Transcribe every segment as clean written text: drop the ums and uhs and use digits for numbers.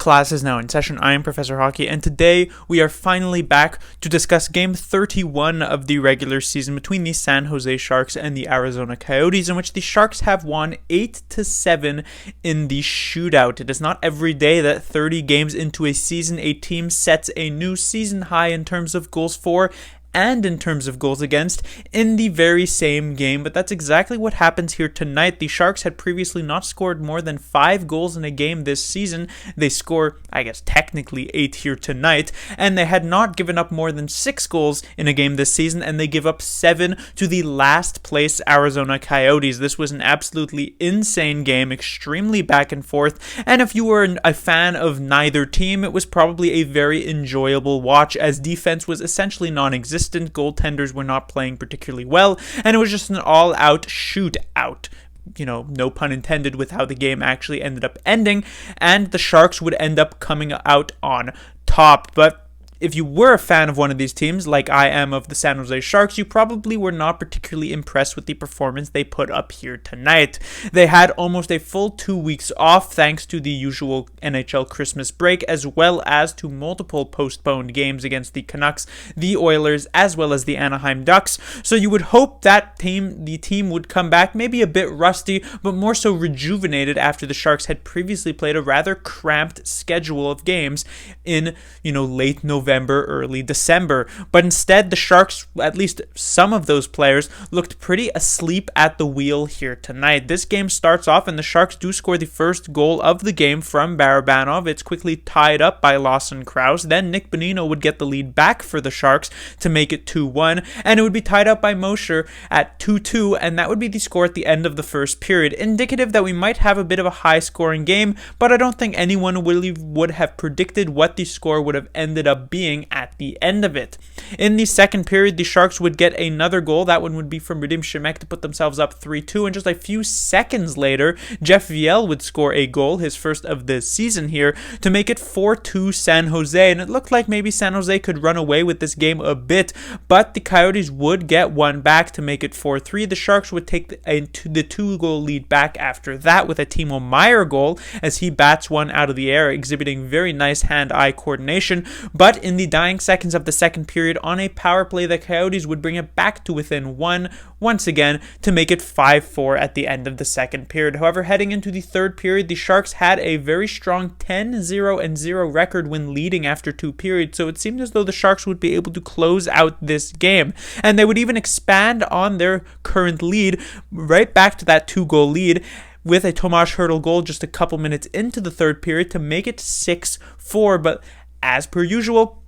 Class is now in session. I am Professor Hockey, and today we are finally back to discuss Game 31 of the regular season between the San Jose Sharks and the Arizona Coyotes, in which the Sharks have won 8-7 in the shootout. It is not every day that 30 games into a season, a team sets a new season high in terms of goals for and in terms of goals against in the very same game, but that's exactly what happens here tonight. The Sharks had previously not scored more than 5 goals in a game this season. They score, I guess, technically 8 here tonight, and they had not given up more than 6 goals in a game this season, and they give up 7 to the last place Arizona Coyotes. This was an absolutely insane game, extremely back and forth, and if you were a fan of neither team, it was probably a very enjoyable watch, as defense was essentially non-existent. Goaltenders were not playing particularly well, and it was just an all-out shootout. No pun intended with how the game actually ended up ending, and the Sharks would end up coming out on top. But if you were a fan of one of these teams, like I am of the San Jose Sharks, you probably were not particularly impressed with the performance they put up here tonight. They had almost a full 2 weeks off thanks to the usual NHL Christmas break, as well as to multiple postponed games against the Canucks, the Oilers, as well as the Anaheim Ducks. So you would hope that the team would come back maybe a bit rusty, but more so rejuvenated after the Sharks had previously played a rather cramped schedule of games in, late November, early December. But instead, the Sharks, at least some of those players, looked pretty asleep at the wheel here tonight. This game starts off and the Sharks do score the first goal of the game from Barabanov. It's quickly tied up by Lawson Krause. Then Nick Bonino would get the lead back for the Sharks to make it 2-1, and it would be tied up by Mosher at 2-2, and that would be the score at the end of the first period, indicative that we might have a bit of a high-scoring game, but I don't think anyone really would have predicted what the score would have ended up being at the end of it. In the second period, the Sharks would get another goal. That one would be from Radim Shemek to put themselves up 3-2, and just a few seconds later, Jeff Viel would score a goal, his first of the season here, to make it 4-2 San Jose, and it looked like maybe San Jose could run away with this game a bit, but the Coyotes would get one back to make it 4-3. The Sharks would take the 2-goal lead back after that with a Timo Meier goal, as he bats one out of the air, exhibiting very nice hand-eye coordination, but in the dying seconds of the second period, on a power play, the Coyotes would bring it back to within 1 once again to make it 5-4 at the end of the second period. However, heading into the third period, the Sharks had a very strong 10-0-0 record when leading after 2 periods, so it seemed as though the Sharks would be able to close out this game, and they would even expand on their current lead right back to that 2-goal lead with a Tomas Hertl goal just a couple minutes into the third period to make it 6-4, but as per usual,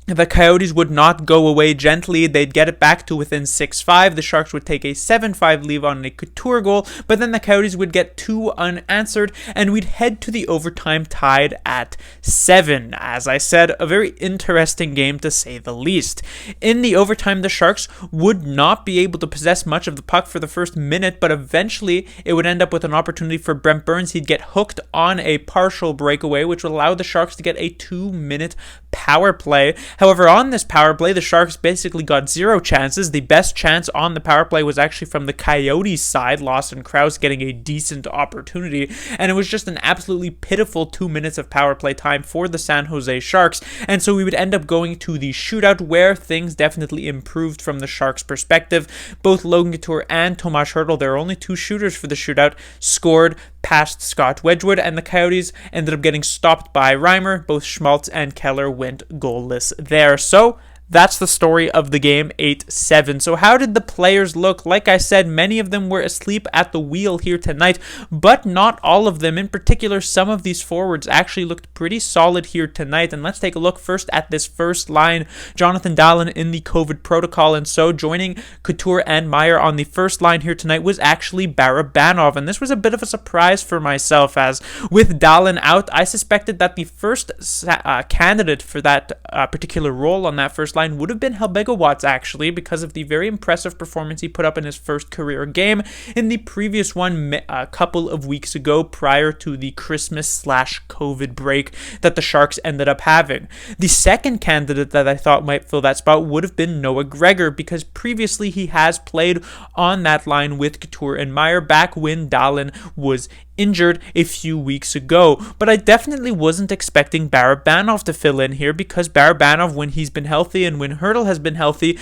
the Coyotes would not go away gently. They'd get it back to within 6-5. The Sharks would take a 7-5 lead on a Couture goal, but then the Coyotes would get 2 unanswered, and we'd head to the overtime tied at 7. As I said, a very interesting game to say the least. In the overtime, the Sharks would not be able to possess much of the puck for the first minute, but eventually it would end up with an opportunity for Brent Burns. He'd get hooked on a partial breakaway, which would allow the Sharks to get a 2-minute power play. However, on this power play, the Sharks basically got 0 chances. The best chance on the power play was actually from the Coyotes side, Lawson Krause getting a decent opportunity, and it was just an absolutely pitiful 2 minutes of power play time for the San Jose Sharks, and so we would end up going to the shootout, where things definitely improved from the Sharks' perspective. Both Logan Couture and Tomas Hertl, there are only 2 shooters for the shootout, scored past Scott Wedgwood, and the Coyotes ended up getting stopped by Reimer. Both Schmaltz and Keller went goalless there. So that's the story of the game, 8-7. So how did the players look? Like I said, many of them were asleep at the wheel here tonight, but not all of them. In particular, some of these forwards actually looked pretty solid here tonight. And let's take a look first at this first line. Jonathan Dahlen in the COVID protocol, and so joining Couture and Meier on the first line here tonight was actually Barabanov. And this was a bit of a surprise for myself, as with Dahlen out, I suspected that the first candidate for that particular role on that first line would have been Helbega Watts, actually, because of the very impressive performance he put up in his first career game in the previous one a couple of weeks ago, prior to the Christmas/COVID break that the Sharks ended up having. The second candidate that I thought might fill that spot would have been Noah Gregor, because previously he has played on that line with Couture and Meier back when Dahlen was injured a few weeks ago. But I definitely wasn't expecting Barabanov to fill in here, because Barabanov, when he's been healthy and when Hertl has been healthy,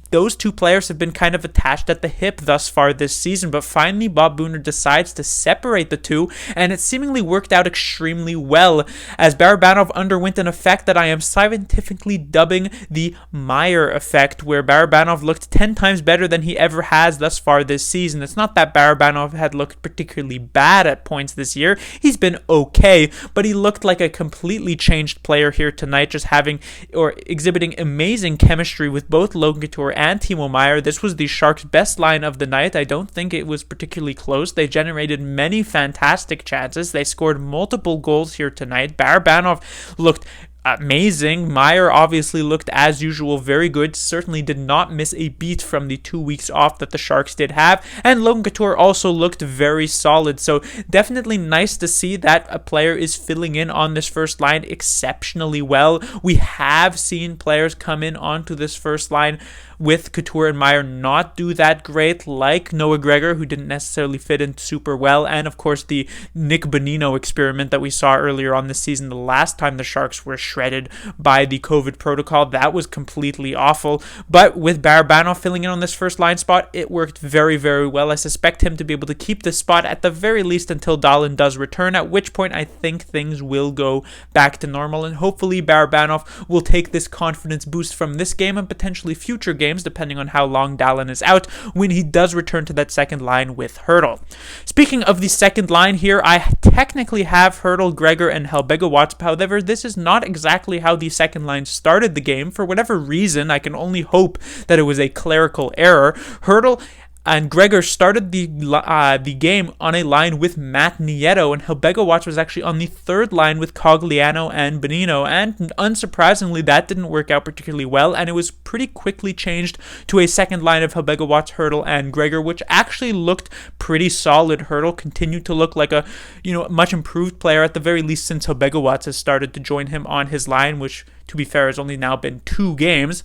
those two players have been kind of attached at the hip thus far this season. But finally, Bob Booner decides to separate the two, and it seemingly worked out extremely well, as Barabanov underwent an effect that I am scientifically dubbing the Meyer effect, where Barabanov looked 10 times better than he ever has thus far this season. It's not that Barabanov had looked particularly bad at points this year. He's been okay, but he looked like a completely changed player here tonight, just having or exhibiting amazing chemistry with both Logan Couture and Timo Meyer. This was the Sharks' best line of the night. I don't think it was particularly close. They generated many fantastic chances. They scored multiple goals here tonight. Barabanov looked amazing. Meyer obviously looked, as usual, very good. Certainly did not miss a beat from the 2 weeks off that the Sharks did have. And Logan Couture also looked very solid. So definitely nice to see that a player is filling in on this first line exceptionally well. We have seen players come in onto this first line with Couture and Meyer not do that great, like Noah Gregor, who didn't necessarily fit in super well, and of course the Nick Bonino experiment that we saw earlier on this season, the last time the Sharks were shredded by the COVID protocol. That was completely awful. But with Barabanov filling in on this first line spot, it worked very, very well. I suspect him to be able to keep this spot at the very least until Dahlin does return, at which point I think things will go back to normal, and hopefully Barabanov will take this confidence boost from this game and potentially future games, depending on how long Dahlin is out, when he does return to that second line with Hertl. Speaking of the second line here, I technically have Hertl, Gregor, and Helbega-Watts. However, this is not exactly how the second line started the game. For whatever reason, I can only hope that it was a clerical error. Hertl and Gregor started the game on a line with Matt Nieto, and Helbega-Watts was actually on the third line with Cogliano and Bonino, and unsurprisingly, that didn't work out particularly well, and it was pretty quickly changed to a second line of Helbega-Watts, Hertl, and Gregor, which actually looked pretty solid. Hertl continued to look like a much improved player, at the very least, since Helbega-Watts has started to join him on his line, which, to be fair, has only now been 2 games.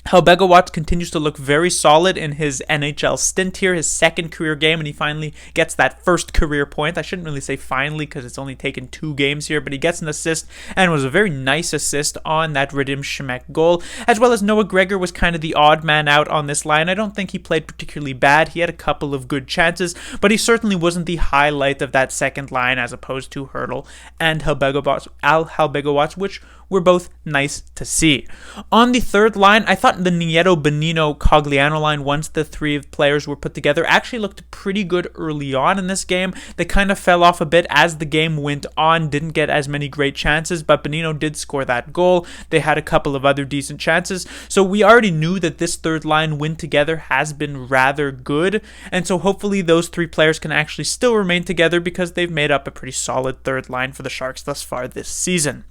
Helbega-Watts continues to look very solid in his NHL stint here, his second career game, and he finally gets that first career point. I shouldn't really say finally, because it's only taken 2 games here, but he gets an assist, and it was a very nice assist on that Radim Shemek goal, as well as Noah Gregor was kind of the odd man out on this line. I don't think he played particularly bad. He had a couple of good chances, but he certainly wasn't the highlight of that second line, as opposed to Hertl and Helbega-Watts, which were both nice to see. On the third line, I thought the Nieto, Bonino, Cogliano line, once the 3 players were put together, actually looked pretty good early on in this game. They kind of fell off a bit as the game went on, didn't get as many great chances, but Bonino did score that goal. They had a couple of other decent chances, so we already knew that this third line win together has been rather good, and so hopefully those 3 players can actually still remain together, because they've made up a pretty solid third line for the Sharks thus far this season.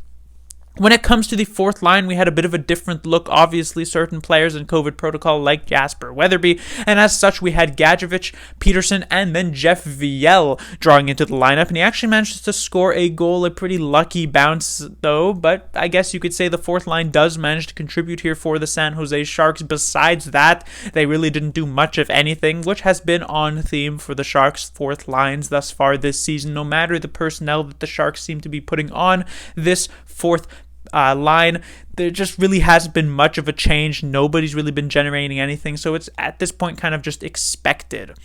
When it comes to the fourth line, we had a bit of a different look. Obviously, certain players in COVID protocol like Jasper Weatherby, and as such, we had Gadjevich, Peterson, and then Jeff Viel drawing into the lineup, and he actually managed to score a goal, a pretty lucky bounce though, but I guess you could say the fourth line does manage to contribute here for the San Jose Sharks. Besides that, they really didn't do much of anything, which has been on theme for the Sharks' fourth lines thus far this season. No matter the personnel that the Sharks seem to be putting on this fourth line, there just really hasn't been much of a change. Nobody's really been generating anything, so it's at this point kind of just expected.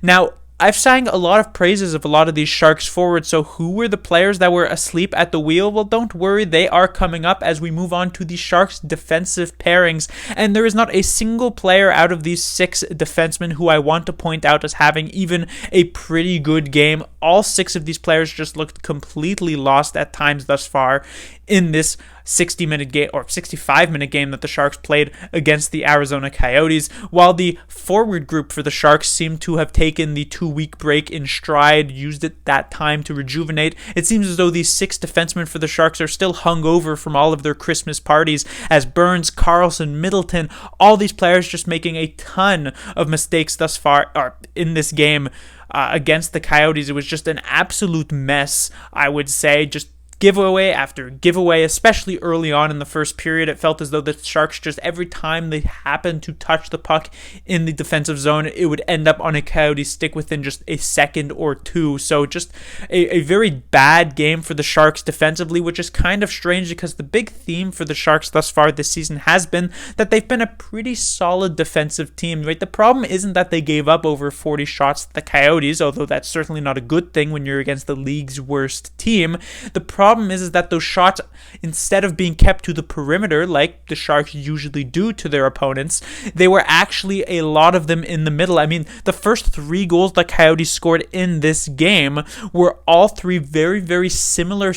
Now, I've sang a lot of praises of a lot of these Sharks forwards, so who were the players that were asleep at the wheel? Well, don't worry, they are coming up as we move on to the Sharks' defensive pairings, and there is not a single player out of these 6 defensemen who I want to point out as having even a pretty good game. All 6 of these players just looked completely lost at times thus far in this 60-minute game or 65-minute game that the Sharks played against the Arizona Coyotes, while the forward group for the Sharks seemed to have taken the 2-week break in stride, used it that time to rejuvenate. It seems as though these 6 defensemen for the Sharks are still hungover from all of their Christmas parties, as Burns, Carlson, Middleton, all these players just making a ton of mistakes thus far in this game against the Coyotes. It was just an absolute mess, I would say. Just giveaway after giveaway, especially early on in the first period. It felt as though the Sharks, just every time they happened to touch the puck in the defensive zone, it would end up on a Coyote stick within just a second or two. So just a very bad game for the Sharks defensively, which is kind of strange because the big theme for the Sharks thus far this season has been that they've been a pretty solid defensive team, right? The problem isn't that they gave up over 40 shots to the Coyotes, although that's certainly not a good thing when you're against the league's worst team. The problem is that those shots, instead of being kept to the perimeter like the Sharks usually do to their opponents, they were actually a lot of them in the middle. I mean, the first 3 goals the Coyotes scored in this game were all 3 very, very similar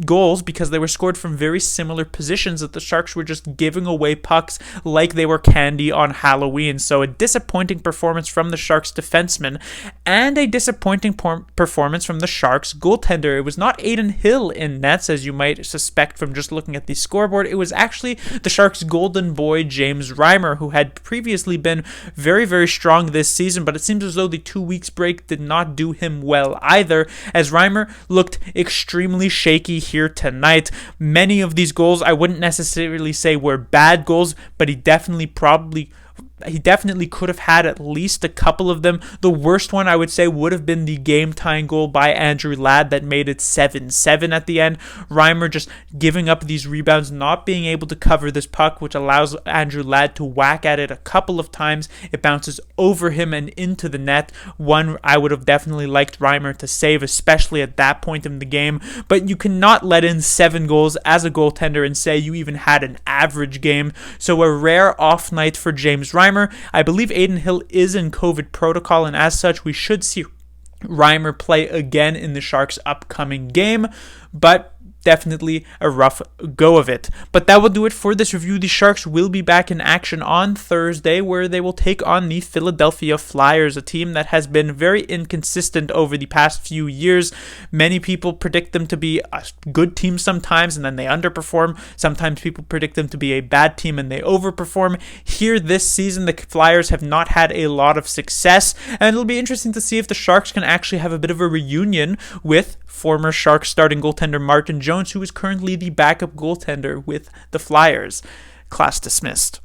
goals because they were scored from very similar positions, that the Sharks were just giving away pucks like they were candy on Halloween. So a disappointing performance from the Sharks defenseman and a disappointing performance from the Sharks goaltender. It was not Adin Hill in nets, as you might suspect from just looking at the scoreboard. It was actually the Sharks golden boy James Reimer, who had previously been very, very strong this season, but it seems as though the 2 weeks break did not do him well either, as Reimer looked extremely shaky here tonight. Many of these goals I wouldn't necessarily say were bad goals, but he definitely could have had at least a couple of them. The worst one I would say would have been the game-tying goal by Andrew Ladd that made it 7-7 at the end. Reimer just giving up these rebounds, not being able to cover this puck, which allows Andrew Ladd to whack at it a couple of times. It bounces over him and into the net. One I would have definitely liked Reimer to save, especially at that point in the game. But you cannot let in 7 goals as a goaltender and say you even had an average game. So a rare off night for James Reimer. I believe Adin Hill is in COVID protocol, and as such, we should see Reimer play again in the Sharks' upcoming game, but definitely a rough go of it. But that will do it for this review. The Sharks will be back in action on Thursday, where they will take on the Philadelphia Flyers, a team that has been very inconsistent over the past few years. Many people predict them to be a good team sometimes, and then they underperform. Sometimes people predict them to be a bad team, and they overperform. Here this season, the Flyers have not had a lot of success, and it'll be interesting to see if the Sharks can actually have a bit of a reunion with former Sharks starting goaltender Martin Jones, who is currently the backup goaltender with the Flyers. Class dismissed.